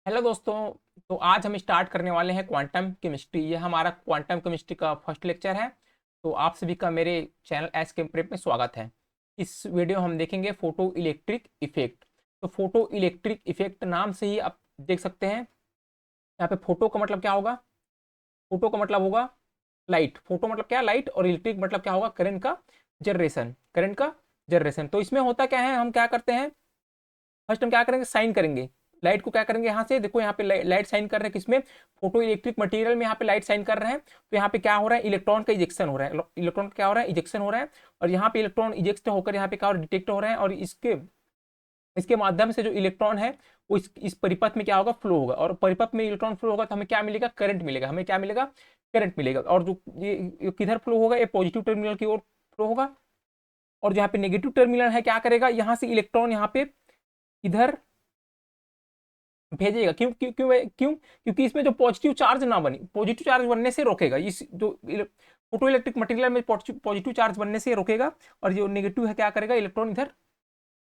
Hello दोस्तों। तो आज हम स्टार्ट करने वाले हैं क्वांटम केमिस्ट्री। ये हमारा क्वांटम केमिस्ट्री का फर्स्ट लेक्चर है। तो आप सभी का मेरे चैनल एस के प्रेप में स्वागत है। इस वीडियो हम देखेंगे फोटो इलेक्ट्रिक इफेक्ट। तो फोटो इलेक्ट्रिक इफेक्ट नाम से ही आप देख सकते हैं। यहाँ पे फोटो का मतलब क्या होगा? फोटो का मतलब होगा लाइट। फोटो मतलब क्या? लाइट। और इलेक्ट्रिक मतलब क्या होगा? करंट का जनरेशन। करंट का जनरेशन। तो इसमें होता क्या है, हम क्या करते हैं, फर्स्ट हम क्या करेंगे, साइन करेंगे। लाइट को क्या करेंगे, यहाँ से देखो, यहाँ पे लाइट साइन कर रहे हैं किसमें? फोटो इलेक्ट्रिक मटेरियल में यहाँ पे लाइट साइन कर रहे हैं। तो यहाँ पे क्या हो रहा है, इलेक्ट्रॉन का इजेक्शन हो रहा है। इलेक्ट्रॉन का क्या हो रहा है, इजेक्शन हो रहा है। और यहाँ पे इलेक्ट्रॉन इजेक्ट होकर यहाँ पे क्या डिटेक्ट हो रहे हैं। और इसके इसके माध्यम से जो इलेक्ट्रॉन है वो इस परिपथ में क्या होगा, फ्लो होगा। और परिपथ में इलेक्ट्रॉन फ्लो होगा तो हमें क्या मिलेगा, करंट मिलेगा। हमें क्या मिलेगा, करंट मिलेगा। और जो ये किधर फ्लो होगा, ये पॉजिटिव टर्मिनल की ओर फ्लो होगा। और जहाँ पे नेगेटिव टर्मिनल है, क्या करेगा, यहाँ से इलेक्ट्रॉन यहाँ पे इधर भेजेगा। क्यों क्यों क्यों क्यों? क्योंकि इसमें जो पॉजिटिव चार्ज ना बने, पॉजिटिव चार्ज बनने से रोकेगा। इस जो फोटो इलेक्ट्रिक मटेरियल में पॉजिटिव चार्ज बनने से रोकेगा। और जो नेगेटिव है क्या करेगा, इलेक्ट्रॉन इधर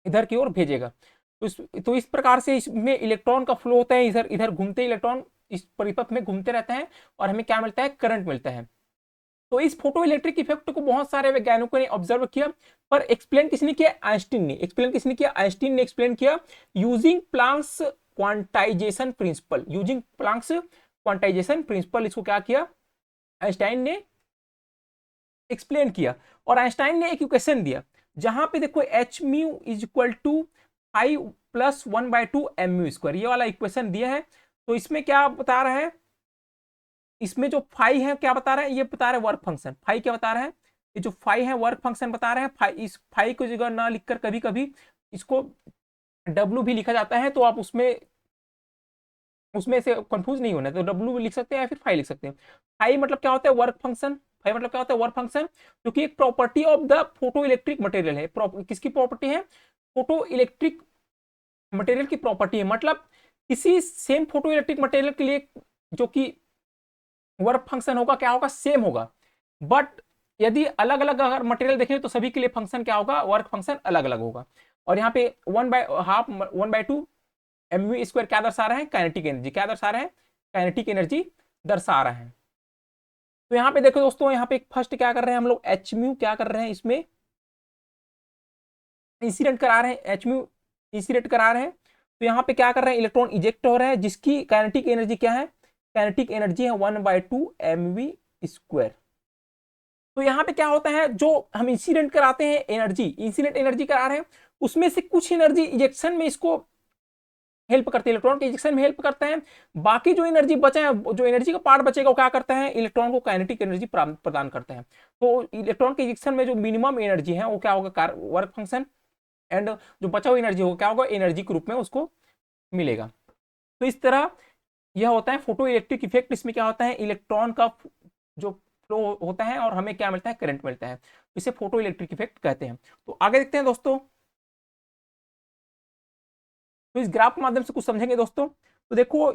इधर की ओर भेजेगा। तो इस प्रकार से इसमें इलेक्ट्रॉन का फ्लो होता है। इधर इधर घूमते इलेक्ट्रॉन इस परिपथ में घूमते रहते हैं। और हमें क्या मिलता है, करंट मिलता है। तो इस फोटो इलेक्ट्रिक इफेक्ट को बहुत सारे वैज्ञानिकों ने ऑब्जर्व किया। पर एक्सप्लेन किसने किया, आइंस्टीन ने। एक्सप्लेन किसने किया, आइंस्टीन ने एक्सप्लेन किया using Planck's quantization principle. Using Planck's quantization principle, इसको क्या किया, आइंस्टाइन ने एक्सप्लेन किया। और आइंस्टाइन ने एक इक्वेशन दिया जहां पे देखो H mu is equal to 5 + 1/2 M square, ये वाला इक्वेशन दिया है। तो इसमें क्या बता रहा है, इसमें जो फाई है क्या बता रहा है, ये बता रहा है वर्क फंक्शन। फाई क्या बता रहा है, ये जो फाई है वर्क फंक्शन बता रहे हैं। फाई, इस फाई को जगह ना लिखकर कभी कभी इसको डब्लू भी लिखा जाता है। तो आप उसमें उसमें से कंफ्यूज नहीं होना है, तो डब्ल्यू लिख सकते हैं या फिर फाई लिख सकते हैं। फाई मतलब क्या होता है, वर्क फंक्शन। फाई मतलब क्या होता है, वर्क फंक्शन। क्योंकि एक property of the photo electric material है। किसकी प्रॉपर्टी है, फोटो इलेक्ट्रिक मटेरियल की प्रॉपर्टी है। मतलब किसी सेम फोटो इलेक्ट्रिक मटेरियल के लिए जो कि वर्क फंक्शन होगा क्या होगा, सेम होगा। बट यदि अलग अलग अगर मटेरियल देखें तो सभी के लिए फंक्शन क्या होगा, वर्क फंक्शन अलग अलग होगा। और यहाँ पे 1/2 एमवी स्क्वायर क्या दर्शा रहे हैं, काइनेटिक एनर्जी। क्या दर्शा रहे हैं, काइनेटिक एनर्जी दर्शा रहे हैं। तो यहाँ पे देखो दोस्तों, यहाँ पे फर्स्ट क्या कर रहे हैं हम लोग, एच म्यू क्या कर रहे हैं, इसमें इंसिडेंट करा रहे हैं। एच म्यू इंसिडेंट करा रहे हैं। तो यहाँ पे क्या कर रहे हैं, इलेक्ट्रॉन इजेक्ट हो रहे हैं जिसकी काइनेटिक एनर्जी क्या है, काइनेटिक एनर्जी है 1/2 mv स्क्वायर। तो यहाँ पे क्या होता है, जो हम इंसिडेंट कराते हैं एनर्जी, इंसिडेंट एनर्जी करा रहे हैं, उसमें से कुछ एनर्जी इजेक्शन में इसको हेल्प करते हैं, इलेक्ट्रॉन के इजेक्शन में हेल्प करते हैं। बाकी जो एनर्जी बचे हैं, जो एनर्जी का पार्ट बचेगा वो क्या करते हैं, इलेक्ट्रॉन को काइनेटिक एनर्जी प्रदान करते हैं। तो इलेक्ट्रॉन के इजेक्शन में जो मिनिमम एनर्जी है वो क्या होगा, वर्क फंक्शन। एंड जो बचा हुआ एनर्जी होगा क्या होगा, एनर्जी के रूप में उसको मिलेगा। तो इस तरह यह होता है फोटो इलेक्ट्रिक इफेक्ट। इसमें क्या होता है, इलेक्ट्रॉन का जो फ्लो होता है और हमें क्या मिलता है, करंट मिलता है। इसे फोटो इलेक्ट्रिक इफेक्ट कहते हैं। तो आगे देखते हैं दोस्तों। तो इस ग्राफ के माध्यम से कुछ समझेंगे दोस्तों। तो देखो,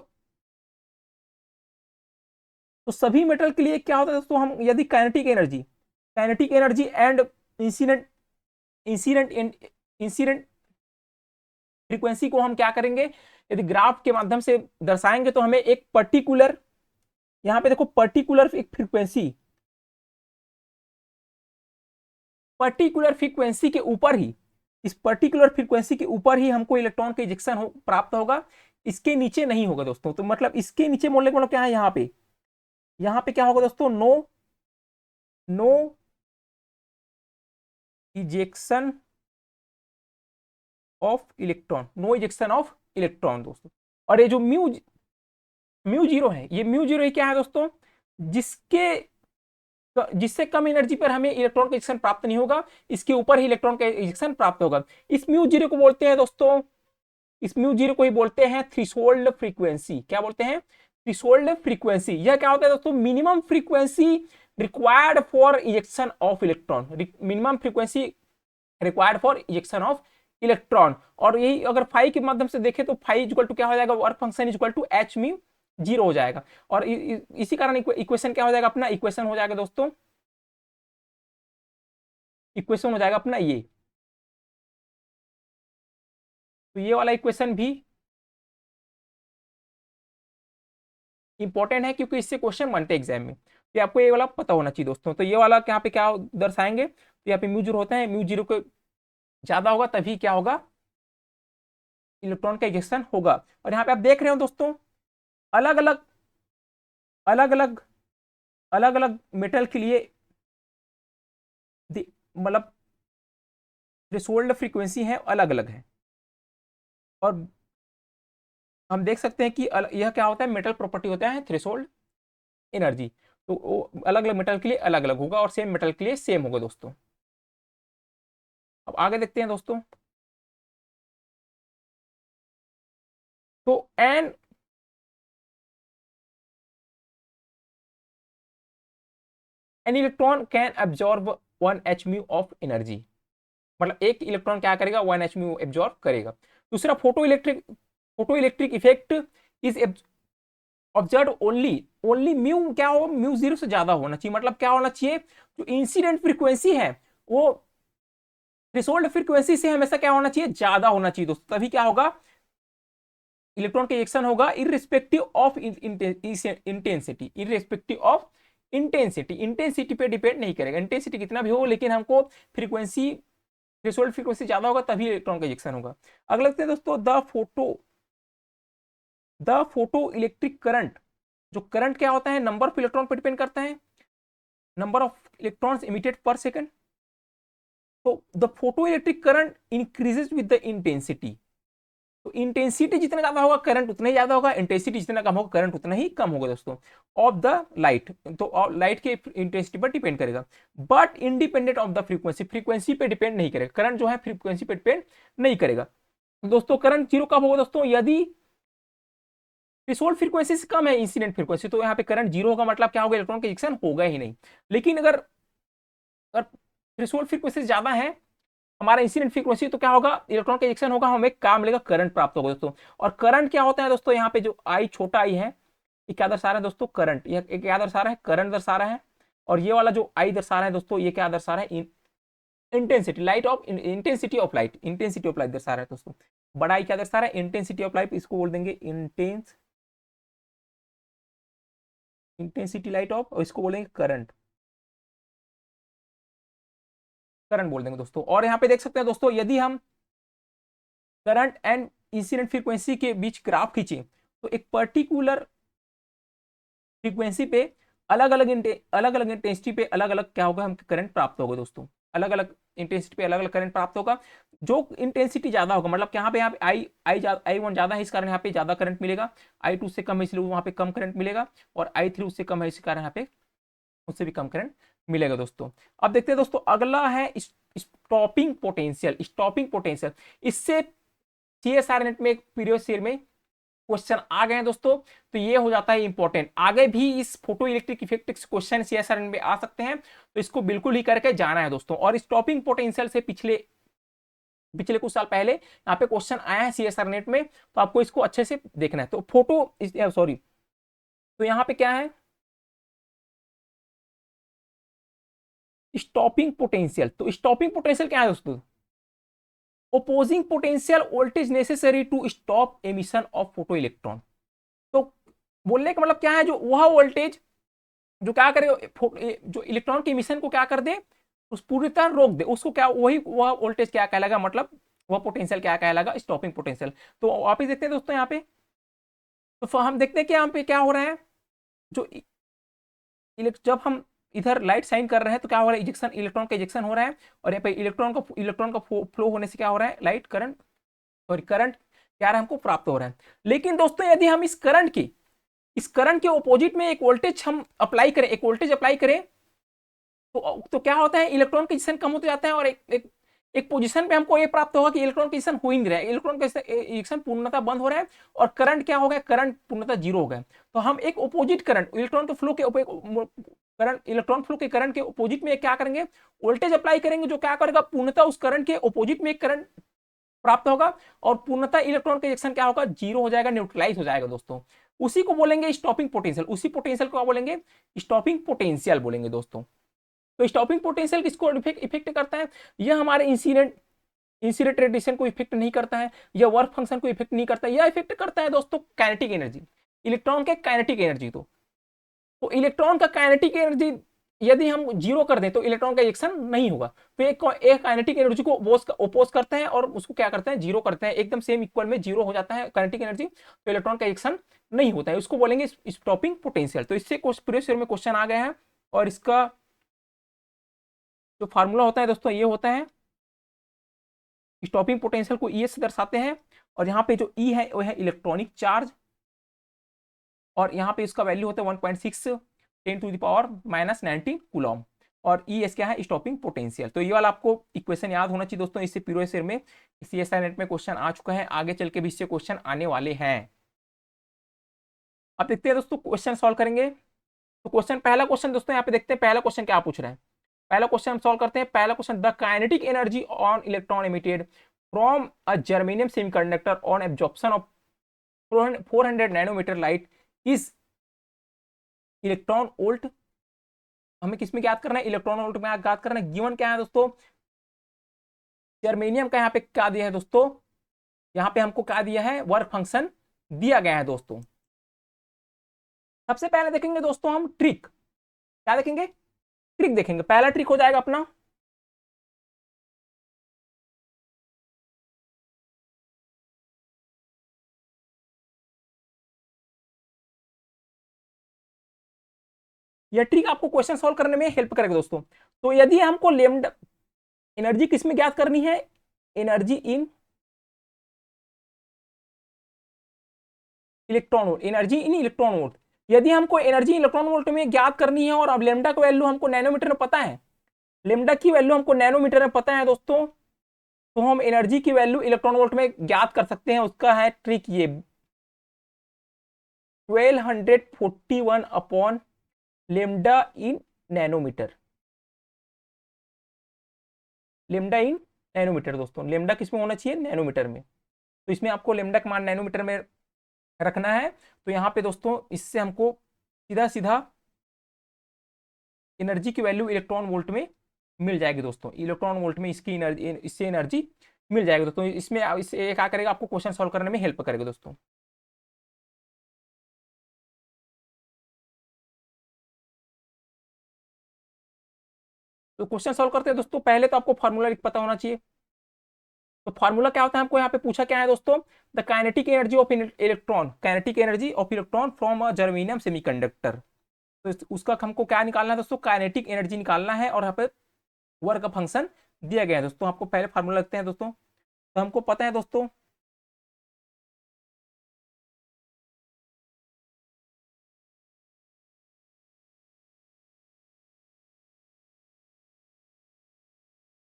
तो सभी मेटल के लिए क्या होता है दोस्तों, हम यदि kinetic energy and incident incident incident frequency को हम क्या करेंगे, यदि ग्राफ के माध्यम से दर्शाएंगे तो हमें एक पर्टिकुलर, यहां पे देखो पर्टिकुलर एक फ्रीक्वेंसी, पर्टिकुलर फ्रीक्वेंसी के ऊपर ही, इस पर्टिकुलर फ्रीक्वेंसी के ऊपर ही हमको इलेक्ट्रॉन के इजेक्शन प्राप्त होगा। इसके नीचे नहीं होगा दोस्तों। तो मतलब इसके नीचे बोलने का मतलब क्या है, यहाँ पे क्या होगा दोस्तों, no no ejection of electron, no ejection of electron दोस्तों। और ये जो म्यू म्यू जीरो है, ये म्यू जीरो क्या है दोस्तों, जिसके जिससे कम एनर्जी पर हमें इलेक्ट्रॉन का इजेक्शन प्राप्त नहीं होगा, इसके ऊपर ही इलेक्ट्रॉन का इजेक्शन प्राप्त होगा। इस म्यू जीरो को बोलते हैं दोस्तों, इस म्यू जीरो को ही बोलते हैं थ्रेशोल्ड फ्रीक्वेंसी। क्या बोलते हैं, थ्रेशोल्ड फ्रीक्वेंसी। यह क्या होता है दोस्तों, minimum frequency required for ejection of electron, minimum frequency required for ejection of electron. और यही अगर फाई के माध्यम से देखें तो फाई इक्वल टू क्या हो जाएगा, work function equal to H mu zero हो जाएगा। और इसी कारण इक्वेशन क्या हो जाएगा अपना, इक्वेशन हो जाएगा दोस्तों, इक्वेशन हो जाएगा अपना ये। तो ये वाला इक्वेशन भी इंपॉर्टेंट है क्योंकि इससे क्वेश्चन बनते हैं एग्जाम में, तो आपको ये वाला पता होना चाहिए दोस्तों। तो ये वाला यहाँ पे क्या दर्शाएंगे, तो यहाँ पे म्यू जीरो होता है, म्यू जीरो को ज्यादा होगा तभी क्या होगा, इलेक्ट्रॉन का इजेक्शन होगा। और यहाँ पे आप देख रहे हो दोस्तों, अलग अलग अलग अलग अलग अलग मेटल के लिए मतलब थ्रेशोल्ड फ्रीक्वेंसी है अलग अलग है। और हम देख सकते हैं कि यह क्या होता है, मेटल प्रॉपर्टी होता है थ्रेशोल्ड एनर्जी। तो वो अलग अलग मेटल के लिए अलग अलग होगा और सेम मेटल के लिए सेम होगा दोस्तों। अब आगे देखते हैं दोस्तों। तो an electron can absorb 1 mu of energy, मतलब एक इलेक्ट्रॉन क्या करेगा, 1 म्यू एब्जॉर्ब करेगा। दूसरा, photo electric effect is observe only, only mu क्या हो, म्यू जीरो से ज्यादा होना चाहिए। मतलब क्या होना चाहिए, जो इंसिडेंट फ्रीक्वेंसी है वो थ्रेशोल्ड फ्रीक्वेंसी से हमेशा क्या होना चाहिए, ज्यादा होना चाहिए दोस्तों, तभी क्या होगा, इलेक्ट्रॉन का इजेक्शन होगा irrespective of intensity, irrespective of intensity. Intensity पे डिपेंड नहीं करेगा, इंटेंसिटी कितना भी हो, लेकिन हमको फ्रीक्वेंसी थ्रेशोल्ड फ्रीक्वेंसी ज्यादा होगा तभी इलेक्ट्रॉन का इजेक्शन होगा। अगला देखते हैं दोस्तों, द फोटो इलेक्ट्रिक करंट। जो करंट क्या होता है, नंबर ऑफ इलेक्ट्रॉन पर डिपेंड करता है, नंबर ऑफ इलेक्ट्रॉन्स इमिटेड पर सेकंड। तो the photo electric current increases with the intensity. तो इंटेंसिटी जितना ज्यादा होगा करंट उतना ही ज्यादा होगा, इंटेंसिटी जितना कम होगा करंट उतना ही कम होगा दोस्तों, ऑफ द लाइट। तो लाइट के इंटेंसिटी पर डिपेंड करेगा, but independent of the frequency, frequency पे डिपेंड नहीं करेगा, करंट जो है फ्रीक्वेंसी पे डिपेंड नहीं करेगा दोस्तों। करंट जीरो कब होगा दोस्तों, यदि थ्रेशोल्ड फ्रीक्वेंसी से कम है इंसिडेंट फ्रीक्वेंसी, तो यहाँ पे करंट जीरो होगा, मतलब क्या होगा, इलेक्ट्रॉन का इजेक्शन होगा ही नहीं। लेकिन अगर अगर थ्रेशोल्ड फ्रीक्वेंसी ज्यादा है हमारा इंसिडेंट फ्रीक्वेंसी, तो क्या होगा, इलेक्ट्रॉन का इजेक्शन होगा, हमें काम मिलेगा, करंट प्राप्त होगा दोस्तों। और करंट क्या होता है दोस्तों, यहाँ पे जो आई छोटा आई है ये क्या दर्शा रहा है दोस्तों, करंट। ये क्या दर्शा रहा है, करंट दर्शा रहा है। और ये वाला जो आई दर्शा रहा है दोस्तों, ये क्या दर्शा रहा है, intensity light of intensity of light, intensity of light दर्शा रहा है दोस्तों। बड़ा आई क्या दर्शा रहा है, इंटेंसिटी ऑफ लाइट, इसको बोल देंगे इंटेंसिटी लाइट ऑफ, और इसको बोलेंगे करंट, करंट बोल देंगे दोस्तों। और यहाँ पे देख सकते हैं दोस्तों, यदि हम करंट एंड इंसिडेंट फ्रीक्वेंसी के बीच ग्राफ खींचे, तो एक पर्टिकुलर फ्रीक्वेंसी पे अलग अलग इंटेंसिटी पे अलग अलग क्या होगा, हम करंट प्राप्त होगा दोस्तों, अलग अलग इंटेंसिटी पे अलग अलग करंट प्राप्त होगा। जो इंटेंसिटी ज्यादा होगा, मतलब यहाँ पे आई वन ज्यादा है, इस कारण यहाँ पे ज्यादा करंट मिलेगा, आई टू से कम है इसलिए वहां पे कम करंट मिलेगा, और आई थ्री उससे कम है इस कारण यहाँ पे उससे भी कम करंट मिलेगा दोस्तों। अब देखते हैं दोस्तों, अगला है स्टॉपिंग पोटेंशियल। स्टॉपिंग पोटेंशियल, इससे सीएसआर नेट में पीरियड सीरीज में क्वेश्चन आ गए हैं दोस्तों, तो ये हो जाता है इंपॉर्टेंट। आगे भी इस photo electric effect question CSR net में आ सकते हैं, तो इसको बिल्कुल ही करके जाना है दोस्तों। और स्टॉपिंग पोटेंशियल से पिछले पिछले कुछ साल पहले यहाँ पे क्वेश्चन आया है सीएसआर नेट में, तो आपको इसको अच्छे से देखना है। तो तो यहाँ पे क्या है, स्टॉपिंग पोटेंशियल। तो स्टॉपिंग पोटेंशियल क्या है दोस्तों, opposing potential voltage necessary to stop emission of photo electron. तो बोलने का मतलब क्या है, जो वह वोल्टेज जो क्या करे, जो इलेक्ट्रॉन के इमिशन को क्या कर दे, उस पूरी तरह रोक दे, उसको क्या, वही वह वोल्टेज क्या कहलाएगा, मतलब वह पोटेंशियल क्या कहलाएगा, स्टॉपिंग पोटेंशियल। तो वापिस देखते हैं दोस्तों यहाँ पे, तो हम देखते हैं कि यहाँ पे क्या हो रहा है, जो जब हम इधर लाइट साइन कर रहे हैं तो क्या हो रहा है, इजेक्शन, इलेक्ट्रॉन का इजेक्शन हो रहा है, और यहाँ पे इलेक्ट्रॉन का फ्लो होने से क्या हो रहा है, लाइट करंट और करंट क्या रहा है, हमको प्राप्त हो रहा है। लेकिन दोस्तों यदि हम इस करंट के ऑपोजिट में एक वोल्टेज हम अप्लाई करें, एक वोल्टेज अप्लाई करें, तो क्या होता है, इलेक्ट्रॉन का इजेक्शन कम होते जाता है, और एक पोजीशन पे हमको ये प्राप्त होगा कि इलेक्ट्रॉन का इजेक्शन हो ही नहीं रहा है, इलेक्ट्रॉन का इजेक्शन पूर्णतः बंद हो रहा है, और करंट क्या हो गया, करंट पूर्णतः जीरो हो गया। तो हम एक ऑपोजिट करंट, इलेक्ट्रॉन के फ्लो के करंट, इलेक्ट्रॉन फ्लो के करंट के ऑपोजिट में क्या करेंगे, वोल्टेज अप्लाई करेंगे, जो क्या करेगा, पूर्णतः उस करंट के ऑपोजिट में एक करंट प्राप्त होगा, और पूर्णतः इलेक्ट्रॉन का इजेक्शन क्या होगा, जीरो हो जाएगा, न्यूट्रलाइज हो जाएगा दोस्तों। उसी को बोलेंगे स्टॉपिंग पोटेंशियल, उसी पोटेंशियल को क्या बोलेंगे, स्टॉपिंग पोटेंशियल बोलेंगे दोस्तों। तो स्टॉपिंग पोटेंशियल किसको इफेक्ट करता है, यह हमारे इंसिडेंट रेडिएशन को इफेक्ट नहीं करता है, यह वर्क फंक्शन को इफेक्ट नहीं करता है, यह इफेक्ट करता है दोस्तों काइनेटिक एनर्जी। इलेक्ट्रॉन के काइनेटिक एनर्जी। तो इलेक्ट्रॉन का काइनेटिक एनर्जी यदि हम जीरो कर दें तो इलेक्ट्रॉन का इजेक्शन नहीं होगा। तो एक काइनेटिक एनर्जी को ओपोज करते हैं और उसको क्या करते हैं, जीरो करते हैं, एकदम सेम इक्वल में जीरो हो जाता है काइनेटिक एनर्जी, तो इलेक्ट्रॉन का इजेक्शन नहीं होता है, उसको बोलेंगे स्टॉपिंग पोटेंशियल। तो इससे प्रीवियस ईयर में क्वेश्चन आ गए हैं और इसका जो फार्मूला होता है दोस्तों ये होता है, स्टॉपिंग पोटेंशियल को ई से दर्शाते हैं और यहाँ पे जो ई है वो है इलेक्ट्रॉनिक चार्ज और यहाँ पे इसका वैल्यू होता है 1.6 10⁻⁻19 कूलॉम और ई एस क्या है, स्टॉपिंग पोटेंशियल। तो ये वाला आपको इक्वेशन याद होना चाहिए दोस्तों, इससे प्रीवियस ईयर में CSI नेट में क्वेश्चन आ चुका है, आगे चल के भी इससे क्वेश्चन आने वाले हैं। अब देखते हैं दोस्तों क्वेश्चन सॉल्व करेंगे। तो पहला क्वेश्चन दोस्तों यहाँ पे देखते हैं पहला क्वेश्चन क्या पूछ रहे हैं। पहला क्वेश्चन हम सॉल्व करते हैं। पहला question, the kinetic energy on electron emitted from a germanium semiconductor on absorption of 400 nanometer light is electron volt. हमें किसमें ज्ञात करना है, इलेक्ट्रॉन वोल्ट में ज्ञात करना है। गिवन क्या है दोस्तों, जर्मेनियम का यहाँ पे क्या दिया है दोस्तों, यहाँ पे हमको क्या दिया है, वर्क फंक्शन दिया गया है दोस्तों। सबसे पहले देखेंगे दोस्तों हम ट्रिक, क्या देखेंगे, ट्रिक देखेंगे। पहला ट्रिक हो जाएगा अपना, यह ट्रिक आपको क्वेश्चन सॉल्व करने में हेल्प करेगा दोस्तों। तो यदि हमको लेमडा एनर्जी किसमें ज्ञात करनी है, energy in electron volt, energy in electron volt. यदि हमको एनर्जी इलेक्ट्रॉन वोल्ट में ज्ञात करनी है और अब लेमडा का वैल्यू हमको नैनोमीटर में पता है, लेमडा की वैल्यू हमको नैनोमीटर में पता है दोस्तों, तो हम एनर्जी की वैल्यू इलेक्ट्रॉन वोल्ट में ज्ञात कर सकते हैं। उसका है ट्रिक ये 1241 upon lambda in nanometer. Lambda in nanometer दोस्तों, लेमडा किसमें होना चाहिए, नैनोमीटर में। तो इसमें आपको लेमडा का मान नैनोमीटर में रखना है। तो यहाँ पे दोस्तों इससे हमको सीधा सीधा एनर्जी की वैल्यू इलेक्ट्रॉन वोल्ट में मिल जाएगी दोस्तों। इलेक्ट्रॉन वोल्ट में इसकी एनर्जी, इससे एनर्जी मिल जाएगी दोस्तों। इसमें इससे क्या करेगा, आपको क्वेश्चन सॉल्व करने में हेल्प करेगा दोस्तों। तो क्वेश्चन सॉल्व करते हैं दोस्तों। पहले तो आपको फार्मूला पता होना चाहिए। तो फार्मूला क्या होता है, हमको यहाँ पे पूछा क्या है दोस्तों, the kinetic energy of electron, kinetic energy of electron from a germanium semiconductor. तो उसका हमको क्या निकालना है दोस्तों, काइनेटिक एनर्जी निकालना है और यहाँ पे वर्क का फंक्शन दिया गया है दोस्तों। आपको पहले फार्मूला लगते हैं दोस्तों। तो हमको पता है दोस्तों,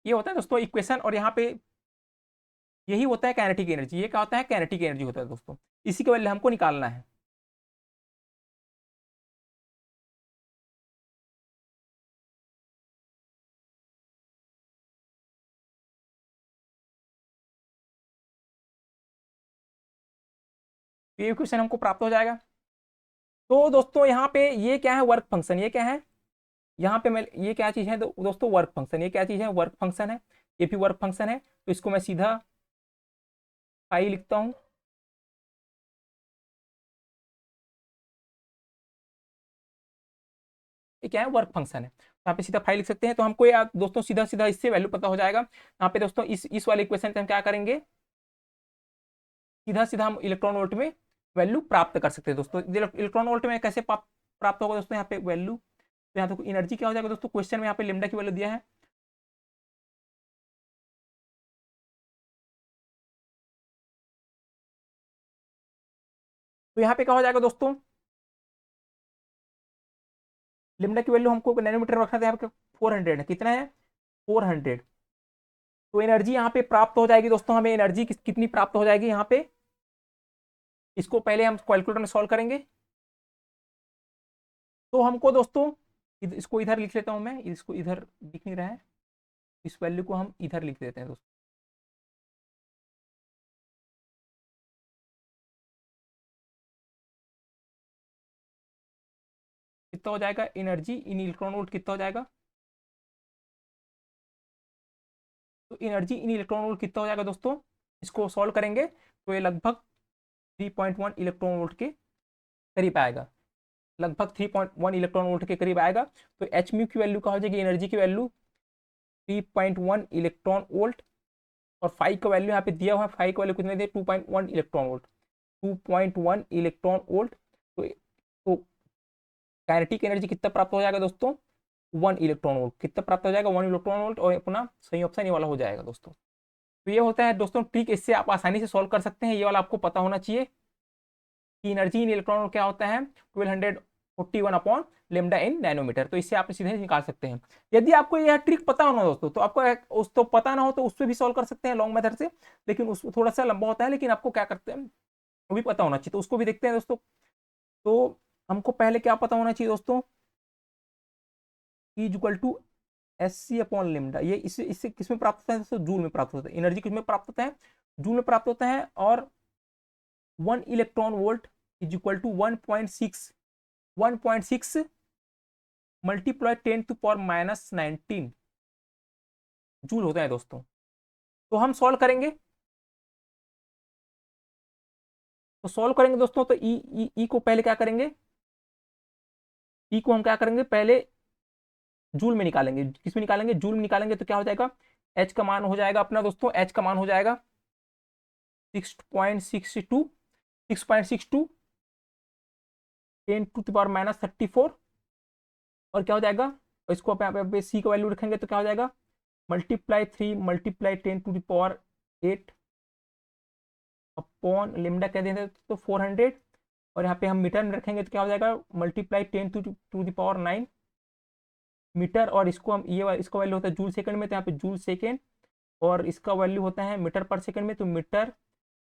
ये होता है दोस्तों इक्वेशन, और यहाँ पे यही होता है काइनेटिक एनर्जी। ये क्या होता है, काइनेटिक एनर्जी होता है दोस्तों। इसी के वैल्यू हमको निकालना है। तो ये इक्वेशन हमको प्राप्त हो जाएगा। तो दोस्तों यहाँ पे ये क्या है, वर्क फंक्शन, ये क्या है, यहाँ पे मैं ये क्या चीज है दोस्तों, वर्क फंक्शन। ये क्या चीज है, वर्क फंक्शन है, ये भी वर्क फंक्शन है। तो इसको मैं सीधा फाई लिखता हूँ। ये क्या है, वर्क फंक्शन है। यहाँ पे सीधा फाइल लिख सकते हैं। तो हमको यार दोस्तों सीधा सीधा इससे वैल्यू पता हो जाएगा। यहाँ पे दोस्तों इस वाले इक्वेशन पे हम क्या करेंगे, सीधा सीधा हम इलेक्ट्रॉन वोल्ट में वैल्यू प्राप्त कर सकते हैं दोस्तों। इलेक्ट्रॉन वोल्ट में कैसे प्राप्त होगा दोस्तों, यहाँ पे वैल्यू, तो यहाँ तो एनर्जी क्या हो जाएगा दोस्तों, क्वेश्चन में यहाँ पे लेमडा की वैल्यू दिया है। तो यहाँ पे क्या हो जाएगा दोस्तों, लेमडा की वैल्यू हमको नैनोमीटर में रखना था, यहाँ पे 400 है, कितना है, 400। तो एनर्जी यहाँ पे प्राप्त हो जाएगी दोस्तों, हमें एनर्जी कितनी प्राप्त हो जाएगी यहाँ पे, इसको पहले हम कैलकुलेटर में सॉल्व करेंगे। तो हमको दोस्तों इसको इधर लिख लेता हूँ मैं, इसको इधर दिख नहीं रहा है, इस वैल्यू को हम इधर लिख देते हैं दोस्तों। कितना हो जाएगा, एनर्जी इन इलेक्ट्रॉन वोल्ट कितना हो जाएगा, तो एनर्जी इन इलेक्ट्रॉन वोल्ट कितना हो जाएगा दोस्तों, इसको सॉल्व करेंगे तो ये लगभग 3.1 इलेक्ट्रॉन वोल्ट के करीब आएगा, लगभग 3.1 इलेक्ट्रॉन वोल्ट के करीब आएगा। तो एच म्यू की वैल्यू क्या हो जाएगी, एनर्जी की वैल्यू 3.1 इलेक्ट्रॉन वोल्ट। और फाइव का वैल्यू यहाँ पे दिया हुआ है, फाइव का वैल्यू कितने दिए, 2.1 इलेक्ट्रॉन वोल्ट, 2.1 इलेक्ट्रॉन वोल्ट। तो काइनेटिक एनर्जी कितना प्राप्त हो जाएगा दोस्तों, 1 इलेक्ट्रॉन वोल्ट। कितना प्राप्त हो जाएगा, 1 इलेक्ट्रॉन वोल्ट। और अपना सही ऑप्शन ये वाला हो जाएगा दोस्तों। तो ये होता है दोस्तों ट्रिक, इससे आप आसानी से सॉल्व कर सकते हैं। ये वाला आपको पता होना चाहिए कि एनर्जी इन इलेक्ट्रॉन वोल्ट क्या होता है, 1241 अपॉन लेमडा इन नैनोमीटर। तो इससे आप सीधे निकाल सकते हैं। यदि आपको यह ट्रिक पता हो ना दोस्तों, तो आपको उस तो पता ना हो तो उससे भी सॉल्व कर सकते हैं लॉन्ग मेथड से, लेकिन उस थोड़ा सा लंबा होता है, लेकिन आपको क्या करते हैं वो भी पता होना चाहिए। तो उसको भी देखते हैं दोस्तों। तो हमको पहले क्या पता होना चाहिए दोस्तों, E S C upon lambda. ये इससे इससे किस में प्राप्त होता है दोस्तों, जूल में प्राप्त होता है। एनर्जी किस में प्राप्त होता है, जूल में प्राप्त होता है। और 1 electron volt is equal to 1.6 multiply 10⁻⁻19 joule होता है दोस्तों। तो हम सॉल्व करेंगे, दोस्तों। तो ई को पहले क्या करेंगे, ई को हम क्या करेंगे, पहले जूल में निकालेंगे। किस में निकालेंगे, जूल में निकालेंगे। तो क्या हो जाएगा, एच का मान हो जाएगा अपना दोस्तों, एच का मान हो जाएगा 6.62, 6.62 10⁻⁻34। और क्या हो जाएगा, इसको पे सी का वैल्यू रखेंगे तो क्या हो जाएगा, मल्टीप्लाई 3 मल्टीप्लाई 10⁸ अपॉन लेमडा कह देंगे तो 400। और यहाँ पे हम मीटर में रखेंगे तो क्या हो जाएगा, मल्टीप्लाई 10⁻9 मीटर। और इसको हम ये इसका वैल्यू होता है जूल सेकंड में, तो यहाँ पे जूल सेकंड। और इसका वैल्यू होता है मीटर पर सेकंड में, तो मीटर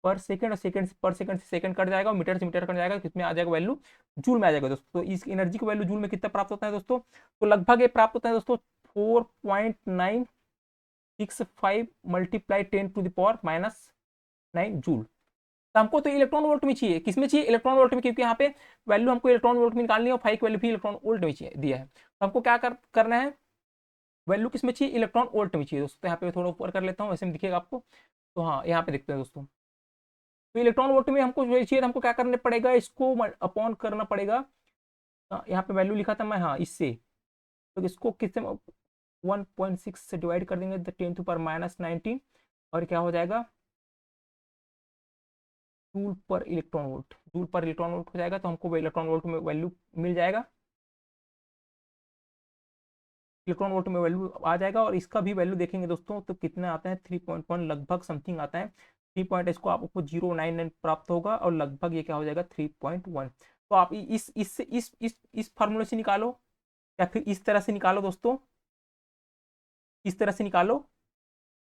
पर सेकंड। और सेकंड पर सेकंड से सेकंड कट जाएगा, और मीटर से मीटर कट जाएगा, किसमें आ जाएगा वैल्यू, जूल में आ जाएगा दोस्तों। तो इस एनर्जी की वैल्यू जूल में कितना प्राप्त होता है दोस्तों, तो लगभग ये प्राप्त होता है दोस्तों 4.965 मल्टीप्लाई 10⁻⁻9 जूल। तो हमको तो इलेक्ट्रॉन वोल्ट में चाहिए, किसमें चाहिए, इलेक्ट्रॉन वोल्ट में, क्योंकि यहाँ पे वैल्यू हमको इलेक्ट्रॉन वोल्ट में निकालनी है, और फाइव की वैल्यू भी इलेक्ट्रॉन वोल्ट में चाहिए दिया है। तो हमको क्या करना है, वैल्यू किसमें चाहिए, इलेक्ट्रॉन वोल्ट में चाहिए दोस्तों। तो यहाँ पे थोड़ा ऊपर कर लेता हूँ, ऐसे में दिखेगा आपको। तो हाँ, यहाँ पे देखते हैं दोस्तों। तो इलेक्ट्रॉन वोल्ट में हमको जो चाहिए, हमको क्या करना पड़ेगा, इसको अपॉन करना पड़ेगा। यहाँ पे वैल्यू लिखा था मैं, हाँ इससे। तो इसको किससे 1.6 से डिवाइड कर देंगे, 10⁻⁻19। और क्या हो जाएगा, जूल पर इलेक्ट्रॉन वोल्ट, जूल पर इलेक्ट्रॉन वोल्ट हो जाएगा। तो हमको इलेक्ट्रॉन वोल्ट में वैल्यू मिल जाएगा, इलेक्ट्रॉन वोल्ट में वैल्यू आ जाएगा। और इसका भी वैल्यू देखेंगे दोस्तों, तो कितना आता है, 3.1 लगभग समथिंग आता है। 3 पॉइंट, इसको आपको 099 प्राप्त होगा, और लगभग ये क्या हो जाएगा 3.1। तो आप इस फार्मूले से निकालो, या फिर इस तरह से निकालो दोस्तों, इस तरह से निकालो,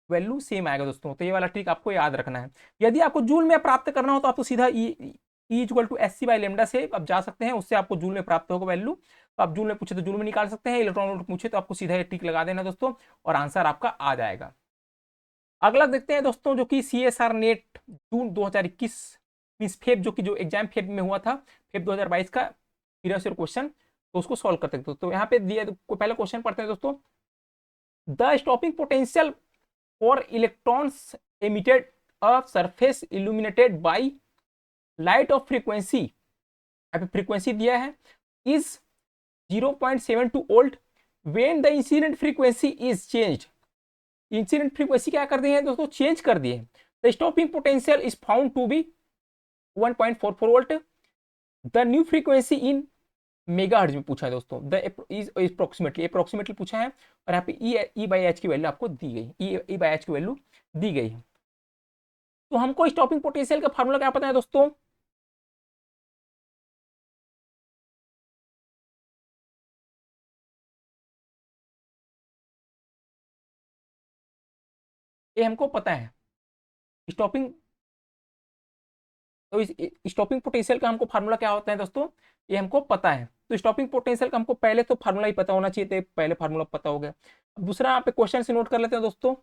वैल्यू सेम आएगा दोस्तों। तो ये वाला ट्रिक आपको याद रखना है। यदि आपको जूल में प्राप्त करना हो तो आपको सीधा E equal to S C by lambda से आप जा सकते हैं, उससे आपको जूल में प्राप्त होगा वैल्यू। तो आप जूल में पूछे तो जूल में निकाल सकते हैं, इलेक्ट्रॉन वोल्ट पूछे तो आपको सीधा ये ट्रिक लगा देना दोस्तों, और आंसर आपका आ जाएगा। अगला देखते हैं दोस्तों, जो कि सी एस आर नेट जून 2021 मीन फेब, जो कि जो एग्जाम फेब में हुआ था, फेब 2022 का प्रीवियस ईयर क्वेश्चन। तो उसको सॉल्व करते हैं दोस्तों। यहाँ पे दिए, पहले क्वेश्चन पढ़ते हैं दोस्तों। The stopping potential for electrons emitted a surface illuminated by light of frequency, अभी फ्रीक्वेंसी दिया है, is 0.72 volt when the incident frequency is changed। Incident frequency क्या कर दिए हैं दोस्तों, चेंज कर दिए हैं। The stopping potential is found to be 1.44 volt. The new frequency in megahertz में पूछा है दोस्तों, द इज अप्रोक्सीमेटली पूछा है। और यहाँ पे ई बाई एच की वैल्यू आपको दी गई, ई बाई एच की वैल्यू दी गई है। तो हमको स्टॉपिंग पोटेंशियल का फार्मूला क्या पता है दोस्तों, ये हमको पता है। स्टॉपिंग, तो इस स्टॉपिंग पोटेंशियल का हमको फार्मूला क्या होता है दोस्तों, ये हमको पता है। तो स्टॉपिंग पोटेंशियल का हमको पहले तो फार्मूला ही पता होना चाहिए, तो पहले फार्मूला पता हो गया। अब दूसरा यहाँ पे क्वेश्चन से नोट कर लेते हैं दोस्तों।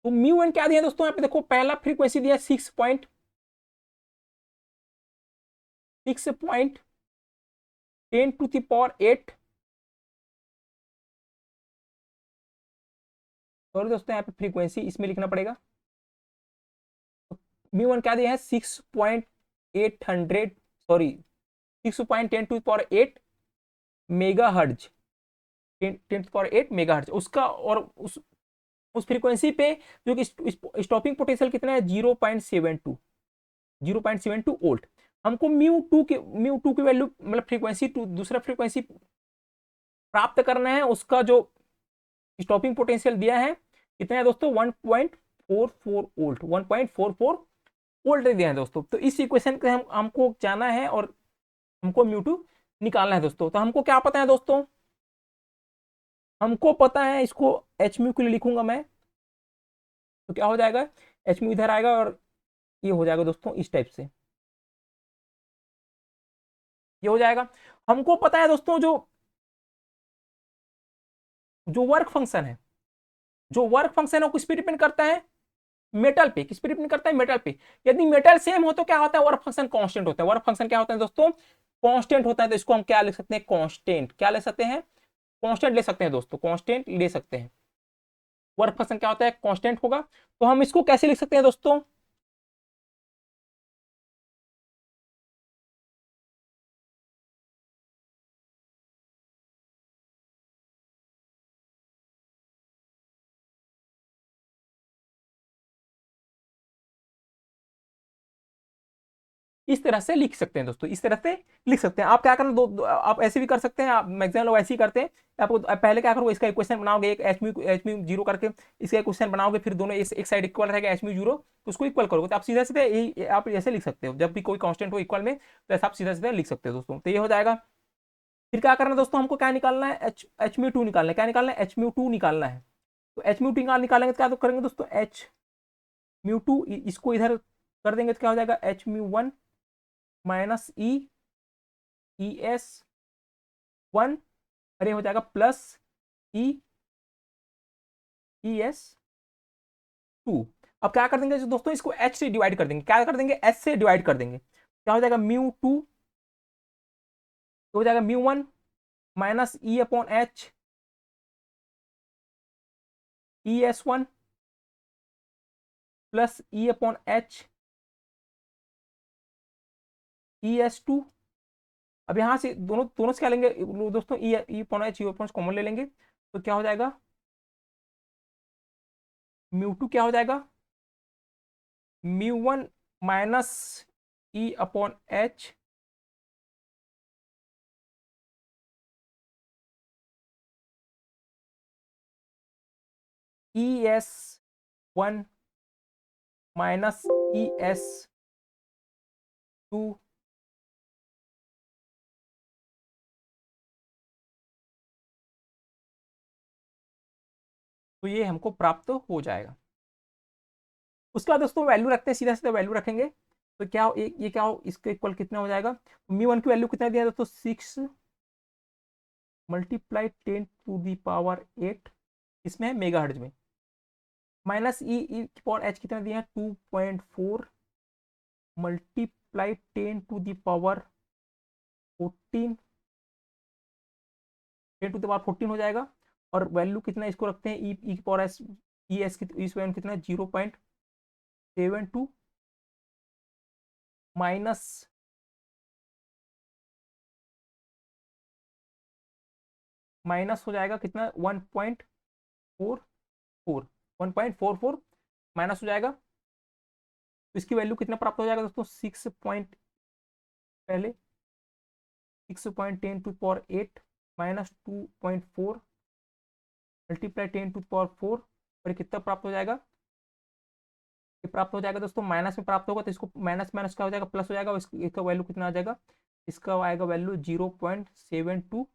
तो म्यू एन क्या दिया दोस्तों, यहाँ पे देखो पहला फ्रीक्वेंसी दिया 6.10⁸ सॉरी दोस्तों, यहाँ पे फ्रीक्वेंसी इसमें लिखना पड़ेगा। म्यू वन क्या दिया है, 6.800, sorry 6.10 to the power 8 mega hertz, 10 to the power 8 mega hertz उसका। और उस फ्रीक्वेंसी पे जो कि स्टॉपिंग पोटेंशियल कितना है, 0.72 वोल्ट। हमको म्यू टू की वैल्यू, मतलब फ्रीक्वेंसी टू, दूसरा फ्रीक्वेंसी प्राप्त करना है। उसका जो स्टॉपिंग पोटेंशियल दिया है कितना है दोस्तों, 1.44 वोल्ट, 1.44 वोल्ट दिया है दोस्तों। तो इस इक्वेशन को हमको जाना है और हमको म्यू टू निकालना है दोस्तों। तो हमको क्या पता है दोस्तों, हमको पता है, इसको एच म्यू के लिए लिखूंगा मैं। तो क्या हो जाएगा, एच म्यू इधर आएगा और ये हो जाएगा दोस्तों इस टाइप से, ये हो जाएगा। हमको पता है दोस्तों, जो जो वर्क फंक्शन है, जो वर्क फंक्शन है वो किस पे डिपेंड करता है, मेटल पे। किस पे डिपेंड करता है, मेटल पे। यदि मेटल सेम हो तो क्या होता है, वर्क फंक्शन कांस्टेंट होता है। वर्क फंक्शन क्या होता है दोस्तों, कांस्टेंट होता है। तो इसको हम क्या लिख सकते हैं, कांस्टेंट। क्या ले सकते हैं, कांस्टेंट ले सकते हैं दोस्तों, कांस्टेंट ले सकते हैं। वर्क फंक्शन क्या होता है, कांस्टेंट होगा। तो हम इसको कैसे लिख सकते हैं दोस्तों, इस तरह से लिख सकते हैं दोस्तों, इस तरह से लिख सकते हैं। आप क्या करना, आप ऐसे भी कर सकते हैं, आप मैक्सिमम लोग ऐसे ही करते हैं। आपको पहले क्या करोगे, इसका इक्वेशन बनाओगे, एक एच म्यू जीरो करके इसका इक्वेशन बनाओगे, फिर दोनों एक साइड इक्वल रहेगा एच म्यू जीरो, तो उसको इक्वल करोगे। तो आप सीधा सीधे आप ऐसे लिख सकते हो, जब भी कोई कांस्टेंट हो इक्वल में, तो ऐसा आप सीधा सीधा लिख सकते हो दोस्तों। तो ये हो जाएगा। फिर क्या करना है दोस्तों, हमको क्या निकालना है, एच म्यू टू निकालना है। क्या निकालना है, एच म्यू टू निकालना है। तो एच म्यू टू निकालेंगे तो क्या तो करेंगे दोस्तों, एच म्यू टू, इसको इधर कर देंगे तो क्या हो जाएगा, H mu one minus E S one, अरे हो जाएगा प्लस ई एस टू। अब क्या कर देंगे दोस्तों, इसको एच से डिवाइड कर देंगे। क्या कर देंगे, एच से डिवाइड कर देंगे। क्या हो जाएगा, म्यू टू हो जाएगा mu one minus E upon H E S one plus E upon H E S two. अब यहां से दोनों दोनों से क्या लेंगे दोस्तों, E upon H, E upon common ले लेंगे। तो क्या हो जाएगा, म्यू टू क्या हो जाएगा, mu one minus E upon H E S one minus E S two. तो ये हमको प्राप्त हो जाएगा। उसका दोस्तों वैल्यू रखते हैं, सीधा सीधा वैल्यू रखेंगे। तो क्या हो, ये क्या हो, इसके इक्वल कितना हो जाएगा, म्यू वन की वैल्यू कितना दिया दोस्तों, 6 × 10⁸ इसमें है मेगा हर्ज में, माइनस ई पॉवर एच कितना दिया है, 2.4 × 10⁻14 हो जाएगा। और वैल्यू कितना इसको रखते हैं, ई पॉवर एस, ई एस की इस वैल्यू कितना है, 0.72 माइनस माइनस हो जाएगा कितना, 1.44 माइनस हो जाएगा। तो इसकी वैल्यू कितना प्राप्त हो जाएगा दोस्तों, पहले 6.10⁸ माइनस 2.4 मल्टीप्लाई 10⁴ और कितना प्राप्त हो जाएगा, ये प्राप्त हो जाएगा दोस्तों, माइनस में प्राप्त होगा। तो इसको माइनस माइनस क्या हो जाएगा, प्लस हो जाएगा। और इसका वैल्यू कितना आ जाएगा, इसका आएगा वैल्यू 0.72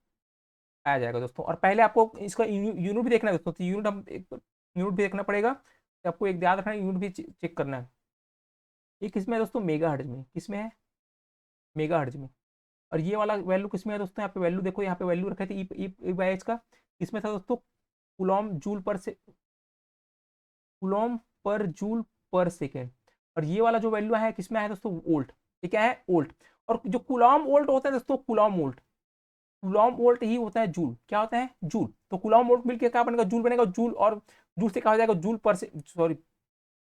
आ जाएगा दोस्तों। और पहले आपको इसका यूनिट भी देखना है दोस्तों। तो यूनिट भी देखना पड़ेगा। तो आपको एक याद रखना है, यूनिट भी चेक करना है। ये किसमें है दोस्तों, मेगा हर्ट्ज में। किसमें है, मेगा हर्ट्ज में। और ये वाला वैल्यू किसमें है दोस्तों, यहाँ पे वैल्यू देखो, यहाँ पे वैल्यू रखे थे ई बाई एच का। इसमें था दोस्तों कूलॉम पर जूल पर सेकेंड। और ये वाला जो वैल्यू है किसमें है दोस्तों, वोल्ट। ये क्या है, वोल्ट। और जो कूलॉम वोल्ट होता है दोस्तों, कूलॉम वोल्ट ही होता है जूल। क्या होता है, जूल। तो कूलॉम वोल्ट मिलकर क्या बनेगा, जूल बनेगा। जूल और जूल से क्या हो जाएगा, जूल पर से सॉरी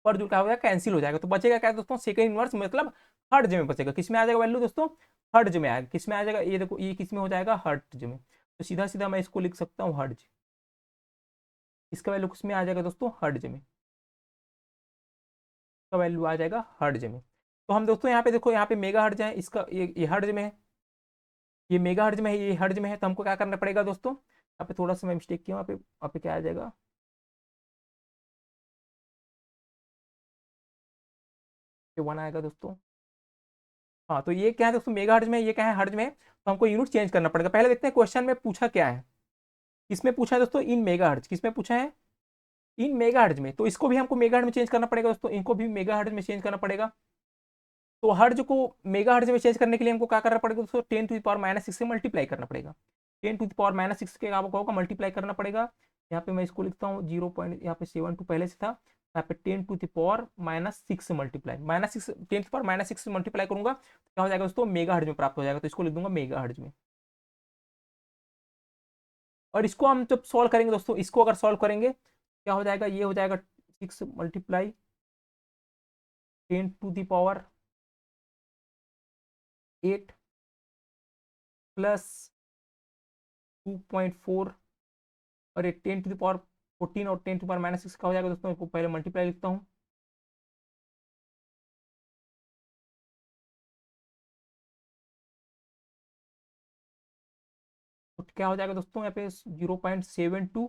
पर जूल क्या हो जाएगा, कैंसिल हो जाएगा। तो बचेगा क्या दोस्तों, सेकंड इनवर्स मतलब हर्ट्ज में बचेगा। किस में आ जाएगा वैल्यू दोस्तों, हर्ट्ज में आएगा। किस में आ जाएगा, ये देखो ये किस में हो जाएगा, हर्ट्ज में। तो सीधा सीधा मैं इसको लिख सकता हूँ हर्ट्ज, इसका वैल्यू किस में आ जाएगा दोस्तों, हर्ट्ज में, इसका वैल्यू आ जाएगा हर्ट्ज में। तो हम दोस्तों यहाँ पे देखो, यहाँ पे मेगा हर्ट्ज है, इसका ये हर्ट्ज में है, ये मेगा हर्ट्ज में है, ये हर्ट्ज में है। तो हमको क्या करना पड़ेगा दोस्तों, यहाँ पे थोड़ा सा मैं मिस्टेक किया, वहाँ पे क्या आ जाएगा, ये वन आएगा दोस्तों। हाँ तो ये क्या है दोस्तों, मेगा हर्ट्ज में, ये क्या है, हर्ट्ज में है। तो हमको यूनिट चेंज करना पड़ेगा। पहले देखते हैं क्वेश्चन में पूछा क्या है। किसमें पूछा है दोस्तों, इन मेगा हर्ट्ज। किसमें पूछा है, इन मेगा हर्ट्ज में। तो इसको भी हमको मेगा हर्ट्ज में चेंज करना पड़ेगा दोस्तों, इनको भी मेगा हर्ट्ज में चेंज करना पड़ेगा। तो हर्ट्ज को मेगा हर्ट्ज में चेंज करने के लिए हमको क्या करना पड़ेगा दोस्तों, 10⁻⁻6 से मल्टीप्लाई करना पड़ेगा। 10⁻⁻6 के क्या होगा, मल्टीप्लाई करना पड़ेगा। यहाँ पे मैं इसको लिखता हूँ 0 पॉइंट, यहाँ पे 7 2 पहले से था, यहाँ पे 10⁻⁻6 से मल्टीप्लाई, -6 10⁻⁻6 से मल्टीप्लाई करूंगा तो क्या हो जाएगा दोस्तों, मेगा हर्ट्ज में प्राप्त हो जाएगा। तो इसको लिख दूंगा मेगा हर्ट्ज में। और इसको हम जब सॉल्व करेंगे दोस्तों, इसको अगर सॉल्व करेंगे क्या हो जाएगा, ये हो जाएगा 6 मल्टीप्लाई 10⁻8 प्लस 2.4 और ये 10⁻14 और 10⁻⁻6 का हो जाएगा दोस्तों। इसको पहले मल्टीप्लाई लिखता हूँ, तो क्या हो जाएगा दोस्तों, यहाँ पे 0.72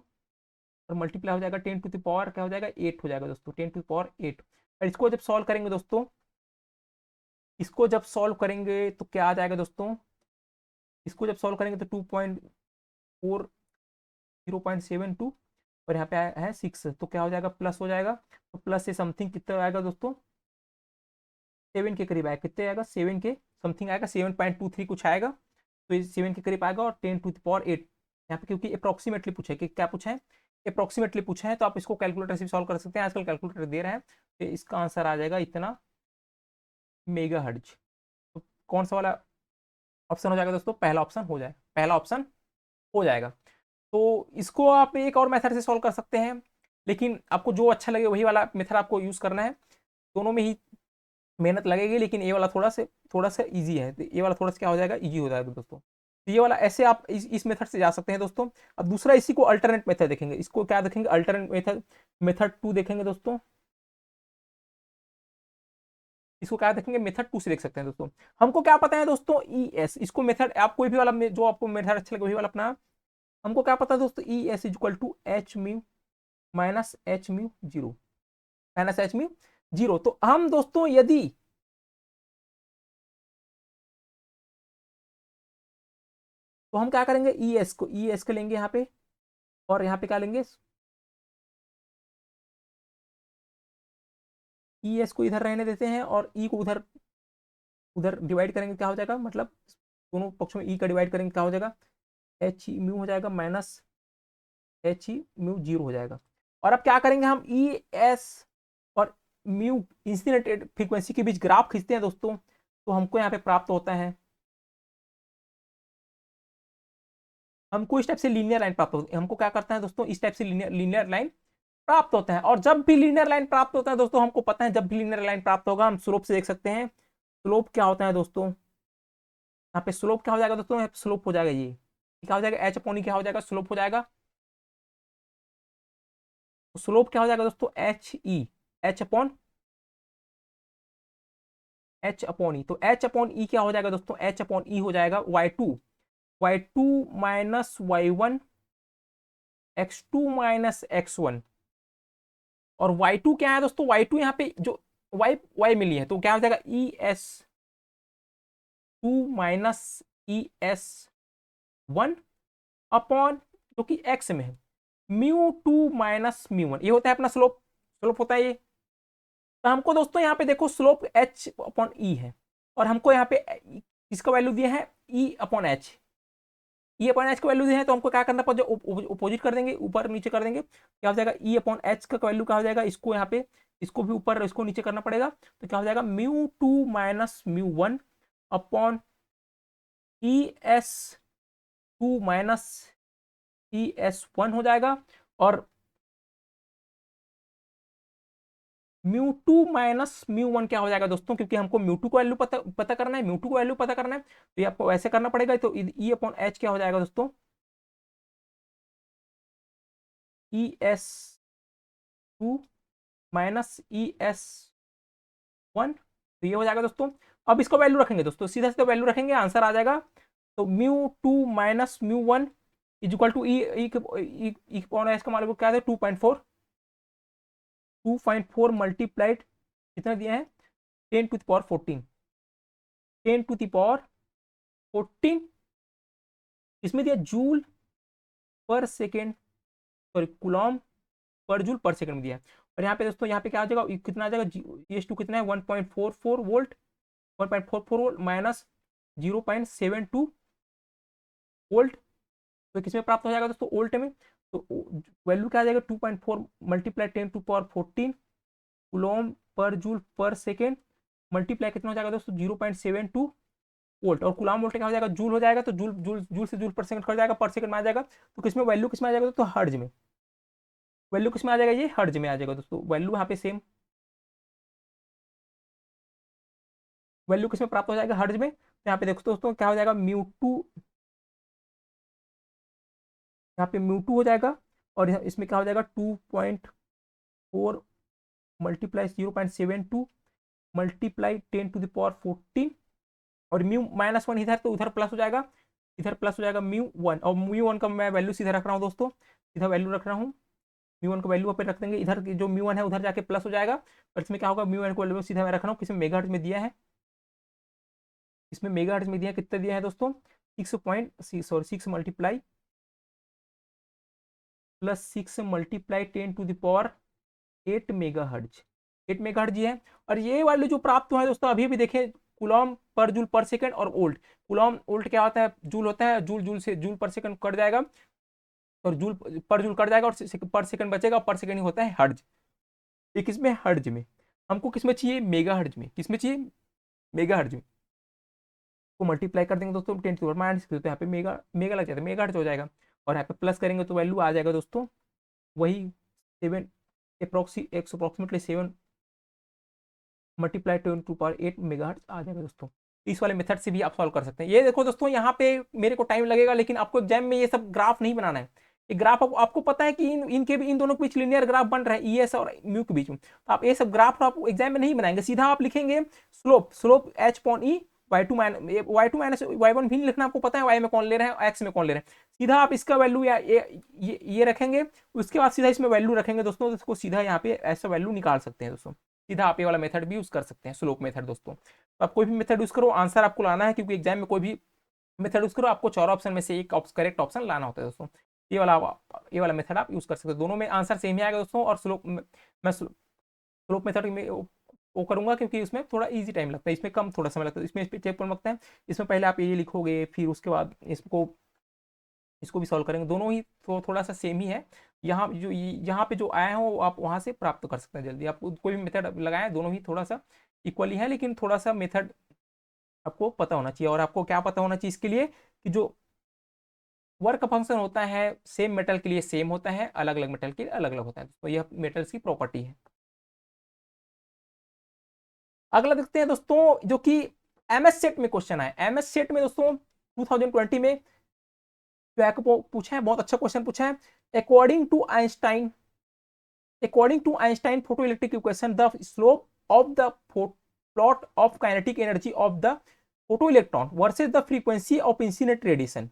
और मल्टीप्लाई हो जाएगा 10⁻, क्या हो जाएगा 8 हो जाएगा दोस्तों, 10⁻8। और इसको जब सॉल्व करेंगे दोस्तों, इसको जब सॉल्व करेंगे तो क्या आ जाएगा दोस्तों, इसको जब सॉल्व करेंगे तो 2.4 0.72 और यहाँ पे है 6, तो क्या हो जाएगा, प्लस हो जाएगा। तो प्लस से समथिंग कितना आएगा दोस्तों, 7 के करीब आएगा। कितने आएगा, 7 के समथिंग आएगा, 7.23 कुछ आएगा। तो ये 7 के करीब आएगा। और 10⁸ यहाँ पे क्योंकि अप्रोक्सीमेटली पूछा है, कि क्या पूछा है, अप्रोक्सीमेटली पूछा है, तो आप इसको कैलकुलेटर से भी सॉल्व कर सकते हैं, आजकल कैलकुलेटर दे रहे हैं। तो इसका आंसर आ जाएगा इतना मेगा हर्ट्ज। तो कौन सा वाला ऑप्शन हो जाएगा दोस्तों, पहला ऑप्शन हो जाएगा, पहला ऑप्शन हो जाएगा। तो इसको आप एक और मेथड से सॉल्व कर सकते हैं, लेकिन आपको जो अच्छा लगे वही वाला मेथड आपको यूज करना है। दोनों में ही मेहनत लगेगी, लेकिन ये वाला थोड़ा सा इजी है। तो ये वाला थोड़ा सा क्या हो जाएगा, इजी हो जाएगा दोस्तों। तो ये वाला ऐसे आप इस मेथड से जा सकते हैं दोस्तों। अब दूसरा इसी को अल्टरनेट मेथड देखेंगे, इसको क्या देखेंगे, अल्टरनेट मेथड, मेथड 2 देखेंगे दोस्तों। इसको क्या देखेंगे, मेथड 2 से देख सकते हैं दोस्तों। हमको क्या पता है दोस्तों, ई एस, इसको मेथड आप कोई भी वाला जो आपको मेथड अच्छा लगे वही वाला अपना। हमको क्या पता है दोस्तों, E S equal to H mu minus H mu zero, minus H mu zero. तो हम दोस्तों यदि तो हम क्या करेंगे, ई एस को, ई एस को लेंगे यहाँ पे, और यहाँ पे क्या लेंगे, ई एस को इधर रहने देते हैं और ई को उधर उधर डिवाइड करेंगे, क्या हो जाएगा, मतलब दोनों पक्षों में ई का डिवाइड करेंगे, क्या हो जाएगा, एच ई म्यू हो जाएगा minus H E mu zero हो जाएगा। और अब क्या करेंगे, हम ई एस और म्यू इंसिडेंट फ्रीक्वेंसी के बीच ग्राफ खींचते हैं दोस्तों। तो हमको यहाँ पे प्राप्त होता है, हमको इस टाइप से लीनियर लाइन प्राप्त होती है। हमको क्या करता है दोस्तों, इस टाइप से लीनियर लाइन प्राप्त होता है। और जब भी लीनियर लाइन प्राप्त होता है दोस्तों, हमको पता है जब भी लीनियर लाइन प्राप्त होगा, हम स्लोप से देख सकते हैं। स्लोप क्या होता है दोस्तों, यहाँ पे स्लोप क्या हो जाएगा दोस्तों, स्लोप हो जाएगा ये क्या हो जाएगा, एच अपॉन ई क्या हो जाएगा, स्लोप हो जाएगा। तो स्लोप क्या हो जाएगा दोस्तों, H E, H upon H upon E. तो एच अपॉन ई क्या हो जाएगा दोस्तों, एच अपॉन ई हो जाएगा y2 minus y1 x2 minus x1। और y2 क्या है दोस्तों, y2 यहाँ पे जो y मिली है, तो क्या हो जाएगा, ES2 माइनस ES1 अपॉन जो कि x में है μ2 माइनस μ1, ये होता है अपना स्लोप, स्लोप होता है ये। तो हमको दोस्तों यहाँ पे देखो स्लोप h अपॉन ई है, और हमको यहाँ पे इसका वैल्यू दिया है ई upon H, E upon H का वैल्यू दिया है। तो हमको क्या करना पड़ेगा, अपोजिट कर देंगे, ऊपर नीचे कर देंगे, क्या हो जाएगा, ई अपॉन एच का वैल्यू क्या हो जाएगा, इसको यहाँ पे इसको भी ऊपर इसको नीचे करना पड़ेगा। तो क्या हो जाएगा, μ2 minus μ1 upon ES2 minus ES1 हो जाएगा। और mu two minus mu one क्या हो जाएगा दोस्तों, क्योंकि हमको म्यू टू को वैल्यू पता करना है, म्यू टू को वैल्यू पता करना है, तो ये आपको ऐसे करना पड़ेगा। तो ई अपॉन एच क्या हो जाएगा दोस्तों, E S two minus E S one, तो ये हो जाएगा दोस्तों। अब इसको वैल्यू रखेंगे दोस्तों, सीधा सीधा वैल्यू रखेंगे, आंसर आ जाएगा। तो mu two minus mu one is equal to E upon H का मान क्या है, 2.4, 2.4 मल्टीप्लाइड कितना दिया है, 10 to the power 14, 10 to the power 14, इसमें दिया जूल पर सेकेंड, सॉरी कुलॉम पर जूल पर सेकंड में दिया है। और यहाँ पे दोस्तों, यहाँ पे क्या आ जाएगा, कितना आ जाएगा, एस टू कितना है, 1.44 वोल्ट, 1.44 वोल्ट माइनस 0.72 वोल्ट, तो किसमें प्राप्त हो जाएगा दोस्तों, वोल्ट में। तो वैल्यू क्या आ जाएगा, 2.4 मल्टीप्लाई 10 टू पावर 14 कुलॉम पर जूल पर सेकेंड, मल्टीप्लाई कितना हो जाएगा दोस्तों, 0.72 वोल्ट, और कुलॉम वोल्ट क्या हो जाएगा, जूल हो जाएगा, तो जूल जूल जूल से जूल पर सेकंड कट जाएगा, पर सेकंड में आ जाएगा। तो किसमें वैल्यू किसमें आ जाएगा दोस्तों, हर्ज में, वैल्यू किसमें आ जाएगा, ये हर्ज में आ जाएगा दोस्तों, वैल्यू यहाँ पे सेम, वैल्यू किसमें प्राप्त हो जाएगा, हर्ज में। तो यहाँ पे देखो दोस्तों क्या हो जाएगा, म्यू टू, यहाँ पे म्यू टू हो जाएगा, और इसमें क्या हो जाएगा, 2.4 multiply 0.72 multiply 10 to the power 14, और म्यू माइनस वन इधर, तो उधर प्लस हो जाएगा, इधर प्लस हो जाएगा म्यू वन, और म्यू वन का मैं वैल्यू सीधा रख रहा हूँ दोस्तों, सीधा वैल्यू रख रहा हूँ, म्यू वन का वैल्यू पे रख देंगे, इधर जो म्यू वन है उधर जाके प्लस हो जाएगा। और इसमें क्या होगा, म्यू वन को वैल्यू सीधा मैं रख रहा हूँ, किसमें मेगाहर्ट्ज में दिया है, इसमें मेगाहर्ट्ज में दिया है, कितना दिया है दोस्तों, 6 multiply plus 6 multiply 10 to the power 8 megahertz, 8 megahertz ये है। और ये वाले जो प्राप्त हुआ है दोस्तों, अभी भी देखें, कुलॉम पर जूल पर सेकंड और वोल्ट, कुलॉम वोल्ट क्या होता है, जूल होता है, जूल जूल से जूल पर सेकंड कट जाएगा, और जूल पर जूल कट जाएगा, और पर सेकंड बचेगा, पर सेकंड ही होता है हर्ज, ये किसमें, हर्ज में, हमको किसमें चाहिए, मेगा हर्ज में, किसमें चाहिए, मेगा हर्ज में, को मल्टीप्लाई कर देंगे दोस्तों 10 टू द पावर माइनस, तो यहाँ पे मेगा मेगा लग जाता है, मेगा हर्ज हो जाएगा, और यहाँ पे प्लस करेंगे तो वैल्यू आ जाएगा दोस्तों, वही 7 approximately 7 multiply 10 to the power 8 megahertz आ जाएगा दोस्तों। इस वाले मेथड से भी आप सॉल्व कर सकते हैं। ये देखो दोस्तों, यहाँ पे मेरे को टाइम लगेगा, लेकिन आपको एग्जाम में ये सब ग्राफ नहीं बनाना है, ये ग्राफ आपको पता है कि इन दोनों के बीच लीनियर ग्राफ बन रहा है, ई एस और म्यू के बीच में, तो आप ये सब ग्राफ आप एग्जाम में नहीं बनाएंगे, सीधा आप लिखेंगे slope, slope H upon E, Y two minus Y one भी नहीं लिखना, आपको पता है वाई में कौन ले रहे हैं, एक्स में कौन ले रहे हैं, सीधा आप इसका वैल्यू या ये रखेंगे, उसके बाद सीधा इसमें वैल्यू रखेंगे दोस्तों, तो इसको सीधा यहाँ पे ऐसा वैल्यू निकाल सकते हैं दोस्तों, सीधा आप ये वाला मेथड भी यूज कर सकते हैं, स्लोप मेथड दोस्तों। तो आप कोई भी मेथड यूज करो, आंसर आपको लाना है, क्योंकि एग्जाम में कोई भी मेथड यूज करो, आपको 4 ऑप्शन में से एक करेक्ट ऑप्शन लाना होता है दोस्तों। ये वाला मेथड आप यूज कर सकते हो, दोनों में आंसर सेम ही आएगा दोस्तों। और स्लोप, मैं स्लोप मेथड में वो करूंगा, क्योंकि उसमें थोड़ा इजी टाइम लगता है, इसमें कम थोड़ा समय लगता है, इसमें चेक पॉइंट लगता है, इसमें पहले आप ये लिखोगे, फिर उसके बाद इसको भी सॉल्व करेंगे, दोनों ही थोड़ा सा सेम ही है। यहाँ पे जो आया है वो आप वहां से प्राप्त कर सकते हैं जल्दी, आप कोई भी मेथड लगाएं, दोनों ही थोड़ा सा इक्वली है, लेकिन थोड़ा सा मेथड आपको पता होना चाहिए। और आपको क्या पता होना चाहिए इसके लिए, कि जो वर्क फंक्शन होता है सेम मेटल के लिए सेम होता है, अलग अलग मेटल के लिए अलग अलग होता है, तो यह मेटल्स की प्रॉपर्टी है। अगला देखते हैं दोस्तों, जो कि एमएस सेट में क्वेश्चन है, एमएस सेट में दोस्तों 2020 में जो है पूछा है, बहुत अच्छा क्वेश्चन पूछा है। According to Einstein, photo electric equation, the slope of the plot of kinetic energy of the photo electron versus the frequency of incident radiation.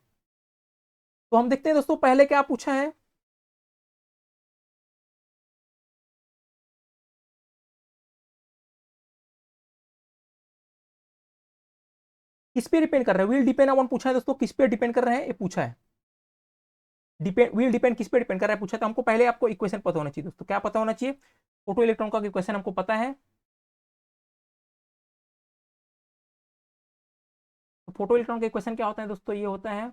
तो हम देखते हैं दोस्तों, पहले क्या पूछा है, किस पे डिपेंड कर रहा है, विल डिपेंड अपॉन पूछा है दोस्तों, किस पे डिपेंड कर रहे हैं ये पूछा है, विल डिपेंड किस पे डिपेंड कर रहा है पूछा, तो हमको पहले आपको इक्वेशन पता होना चाहिए दोस्तों, क्या पता होना चाहिए, फोटो इलेक्ट्रॉन का इक्वेशन हमको पता है। तो फोटो इलेक्ट्रॉन का इक्वेशन क्या होता है दोस्तों, ये होता है,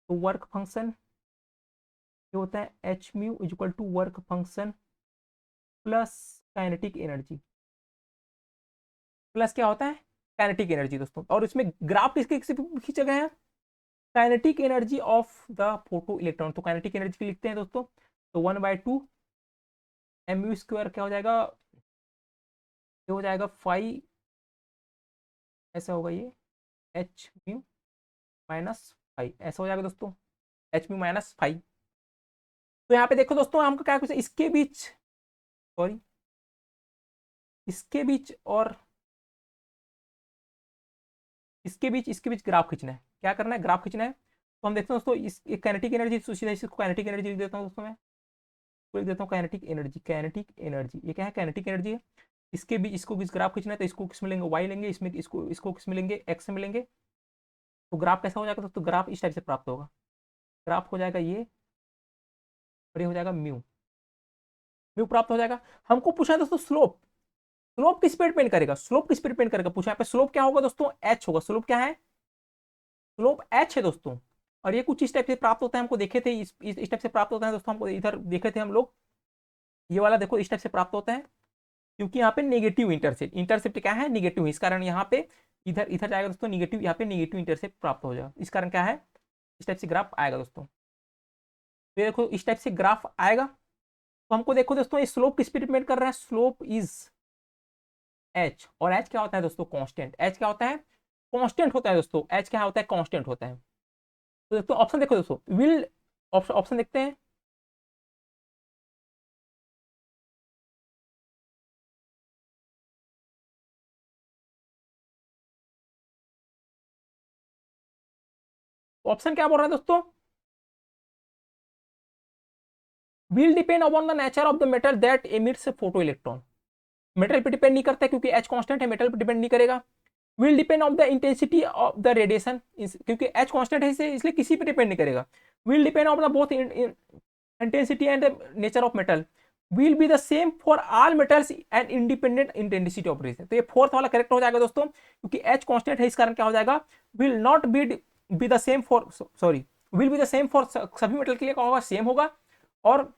तो वर्क फंक्शन ये होता है H mu is equal to work function plus kinetic energy, plus क्या होता है, काइनेटिक एनर्जी दोस्तों। और इसमें ग्राफ किसके खींचे गए हैं, kinetic energy of the photo electron, तो काइनेटिक एनर्जी लिखते हैं दोस्तों, तो 1/2 एम यू स्क्वायर क्या हो जाएगा, ये हो जाएगा फाई, ऐसा होगा ये एच म्यू माइनस फाई, ऐसा हो जाएगा दोस्तों एच म्यू माइनस फाई। तो यहाँ पे देखो दोस्तों हमको क्या कुछ इसके बीच, सॉरी इसके बीच और इसके बीच ग्राफ खींचना है। क्या करना है, ग्राफ खींचना है। तो हम देखते हैं दोस्तों इस काइनेटिक एनर्जी, सीधा इसको काइनेटिक एनर्जी लिख देता हूँ दोस्तों मैं, लिख देता हूँ काइनेटिक एनर्जी। काइनेटिक एनर्जी ये क्या है, काइनेटिक एनर्जी है। इसको बीच ग्राफ खींचना है, तो इसको किस में लेंगे, वाई लेंगे, इसमें इसको किस में लेंगे, एक्स में लेंगे। तो ग्राफ कैसा हो जाएगा दोस्तों, ग्राफ इस टाइप से प्राप्त होगा। ग्राफ हो जाएगा ये, और ये हो जाएगा म्यू, म्यू प्राप्त हो जाएगा। हमको पूछा है दोस्तों स्लोप, स्लोप किस पे डिपेंड करेगा, स्लोप किस पे डिपेंड करेगा पूछा। यहाँ पे स्लोप क्या होगा दोस्तों, एच होगा। स्लोप क्या है, स्लोप एच है दोस्तों। और ये कुछ इस टाइप से प्राप्त होता है, हमको देखे थे इस टाइप से प्राप्त होता है दोस्तों, हमको इधर देखे थे हम लोग। ये वाला देखो इस टाइप से प्राप्त होता है, क्योंकि यहाँ पे नेगेटिव इंटरसेप्ट, इंटरसेप्ट क्या है, नेगेटिव, इस कारण यहाँ पे इधर इधर जाएगा दोस्तों नेगेटिव, यहाँ पे नेगेटिव इंटरसेप्ट प्राप्त हो जाएगा, इस कारण क्या है, इस टाइप से ग्राफ आएगा दोस्तों। तो देखो इस टाइप से ग्राफ आएगा। तो हमको देखो दोस्तों ये स्लोप किस पे डिपेंड कर रहा है, स्लोप इज एच। और एच क्या होता है दोस्तों, कांस्टेंट। एच क्या होता है, कांस्टेंट होता है दोस्तों। एच क्या होता है, कांस्टेंट होता है। तो दोस्तों ऑप्शन देखो दोस्तों, विल, ऑप्शन देखते हैं। ऑप्शन क्या बोल रहा है दोस्तों, will depend upon the nature of the metal that emits photo electron. Metal पे डिपेंड नहीं करता क्योंकि एच कांस्टेंट है, मेटल पे डिपेंड नहीं करेगा। Will depend of the intensity of the radiation, क्योंकि एच कांस्टेंट है इसलिए किसी पे डिपेंड नहीं करेगा। Will depend of the both intensity and the nature of metal, will be the same for all metals and independent intensity of radiation. तो ये fourth वाला करेक्ट हो जाएगा दोस्तों, क्योंकि एच कांस्टेंट है इस कारण क्या हो जाएगा, will not be the same for, sorry will be the same for, सभी मेटल के लिए क्या होगा, सेम होगा। और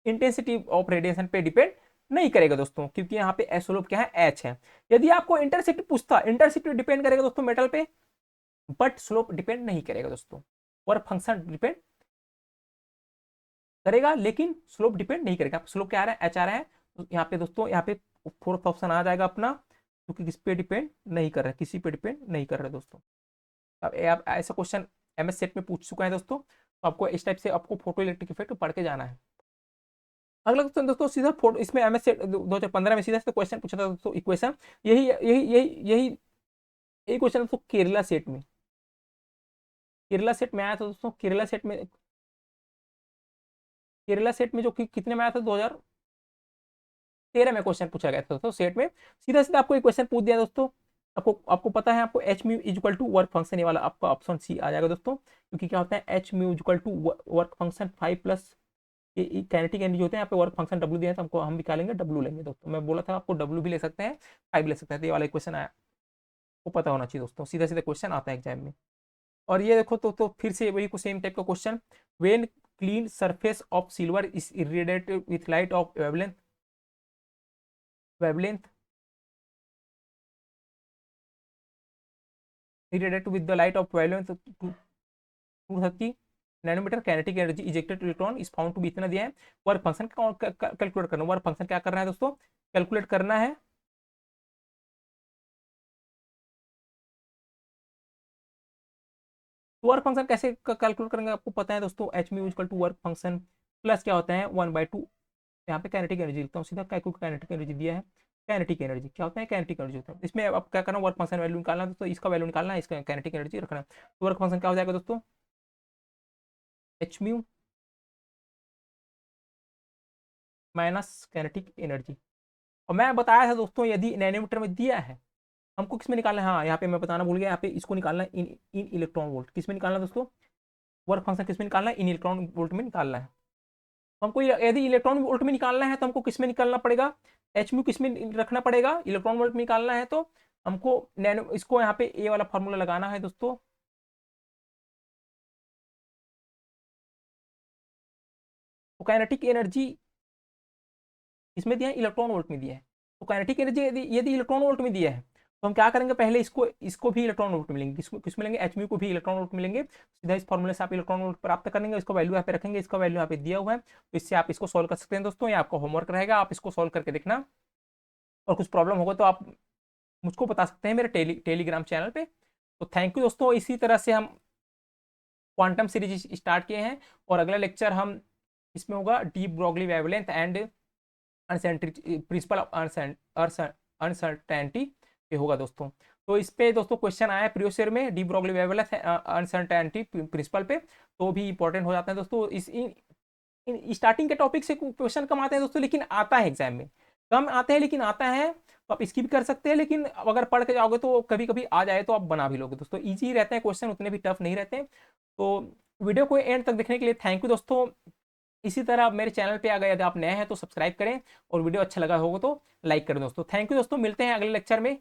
इंटेंसिटी ऑफ रेडिएशन पे डिपेंड नहीं करेगा दोस्तों, क्योंकि यहाँ पे एसोलोप क्या है, एच है। यदि आपको इंटरसेप्ट पूछता, इंटरसेप्ट डिपेंड करेगा दोस्तों मेटल पे, बट स्लोप डिपेंड नहीं करेगा दोस्तों। वर्क फंक्शन डिपेंड करेगा लेकिन स्लोप डिपेंड नहीं करेगा। स्लोप क्या आ रहा है, एच आ रहा है। तो यहाँ पे दोस्तों, यहाँ पे फोर्थ ऑप्शन आ जाएगा अपना, क्योंकि किस पे डिपेंड नहीं कर रहा है, किसी पे डिपेंड नहीं कर रहा है दोस्तों। अब आप ऐसा क्वेश्चन एमएस सेट में पूछ चुका है दोस्तों, तो आपको इस टाइप से आपको फोटो इलेक्ट्रिक इफेक्ट पढ़ के जाना है। अगला क्वेश्चन दोस्तों सीधा फोटो, इसमें एमएस सेट 2015 में सीधा से क्वेश्चन पूछा था दोस्तों, इक्वेशन यही यही यही यही यही क्वेश्चन दोस्तों केरला सेट में, केरला सेट में आया था दोस्तों। केरला सेट में जो कि कितने में आया था, 2013 में क्वेश्चन पूछा गया था दोस्तों सेट में। सीधा सीधा आपको एक क्वेश्चन पूछ दिया दोस्तों। आपको आपको पता है, आपको H mu equal to work function, ये वाला आपका ऑप्शन सी आ जाएगा दोस्तों, क्योंकि क्या होता है, H mu equal to work function 5 plus ये काइनेटिक एनर्जी होते हैं। यहाँ पे वर्क फंक्शन डब्ल्यू दिया है, तो हमको हम निकालेंगे डब्ल्यू लेंगे दोस्तों। मैं बोला था आपको डब्ल्यू भी ले सकते हैं, 5 ले सकते हैं। तो ये वाला क्वेश्चन आया, वो पता होना चाहिए दोस्तों, सीधा सीधा क्वेश्चन आता है एग्जाम में। और ये देखो तो फिर से वही सेम टाइप का question, when clean surface of silver is irradiated with light of wavelength, wavelength irradiated with the light of wavelength 230 nanometre, kinetic energy ejected electron is found to be, इतना दिया है। वर्क फंक्शन कैलकुलेट करना, work function क्या करना है दोस्तों, calculate करना है। तो वर्क फंक्शन कैसे कैलकुलेट करेंगे आपको पता है दोस्तों, H mu equal to work function plus क्या होता है 1/2, यहाँ पे काइनेटिक एनर्जी लिखता हूँ सीधा, काइनेटिक एनर्जी दिया है। काइनेटिक एनर्जी क्या होता है, काइनेटिक एनर्जी होता है। इसमें अब क्या करना, वर्क फंक्शन वैल्यू निकालना है दोस्तों, इसका वैल्यू निकालना है, इसका काइनेटिक एनर्जी रखना है। तो वर्क फंक्शन क्या हो जाएगा दोस्तों, H mu minus kinetic energy. और मैं बताया था दोस्तों, यदि नैनोमीटर में दिया है, हमको किस में निकालना है, हाँ यहाँ पे मैं बताना भूल गया, यहाँ पे इसको निकालना है इन इलेक्ट्रॉन वोल्ट। किस में निकालना है दोस्तों, वर्क फंक्शन किस में निकालना है, इन इलेक्ट्रॉन वोल्ट में निकालना है। तो हमको यदि इलेक्ट्रॉन वोल्ट में निकालना है, तो हमको किस में निकालना पड़ेगा, एच म्यू किस में रखना पड़ेगा, इलेक्ट्रॉन वोल्ट में निकालना है। तो हमको नैनो, इसको यहाँ पे ए वाला फॉर्मूला लगाना है दोस्तों। तो काइनेटिक एनर्जी इसमें दिया है, इलेक्ट्रॉन वोल्ट में दिया है। तो काइनेटिक एनर्जी यदि इलेक्ट्रॉन वोल्ट में दिया है, तो हम क्या करेंगे, पहले इसको इसको भी इलेक्ट्रॉन वोल्ट मिलेंगे, किस मिलेंगे, एच म्यू को भी इलेक्ट्रॉन वोल्ट मिलेंगे। सीधा इस फॉर्मूले से आप इलेक्ट्रॉन वोल्ट प्राप्त करेंगे, इसको वैल्यू यहाँ पे रखेंगे, इसका वैल्यू यहाँ पे दिया हुआ है। तो इससे आप इसको सॉल्व कर सकते हैं दोस्तों, ये आपका होमवर्क रहेगा, आप इसको सॉल्व करके देखना। और कुछ प्रॉब्लम होगा तो आप मुझको बता सकते हैं मेरे टेलीग्राम चैनल पे। तो थैंक यू दोस्तों, इसी तरह से हम क्वांटम सीरीज स्टार्ट किए हैं, और अगला लेक्चर हम इसमें होगा de Broglie wavelength and principle of uncertainty पे होगा दोस्तों। तो इस पे दोस्तों क्वेश्चन आया प्रीवियस ईयर में, de Broglie wavelength uncertainty principle पे, तो भी इंपॉर्टेंट हो जाते हैं दोस्तों। स्टार्टिंग के टॉपिक से क्वेश्चन कम आते हैं दोस्तों, लेकिन आता है एग्जाम में, कम आते हैं लेकिन आता है, तो आप इसकी भी कर सकते हैं, लेकिन अगर पढ़ के जाओगे तो कभी कभी आ जाए तो आप बना भी लोगे दोस्तों। ईजी रहते हैं क्वेश्चन, उतने भी टफ नहीं रहते हैं। तो वीडियो को एंड तक देखने के लिए थैंक यू दोस्तों। इसी तरह आप मेरे चैनल पे आ गए, यदि आप नए हैं तो सब्सक्राइब करें, और वीडियो अच्छा लगा होगा तो लाइक करें दोस्तों। थैंक यू दोस्तों, मिलते हैं अगले लेक्चर में।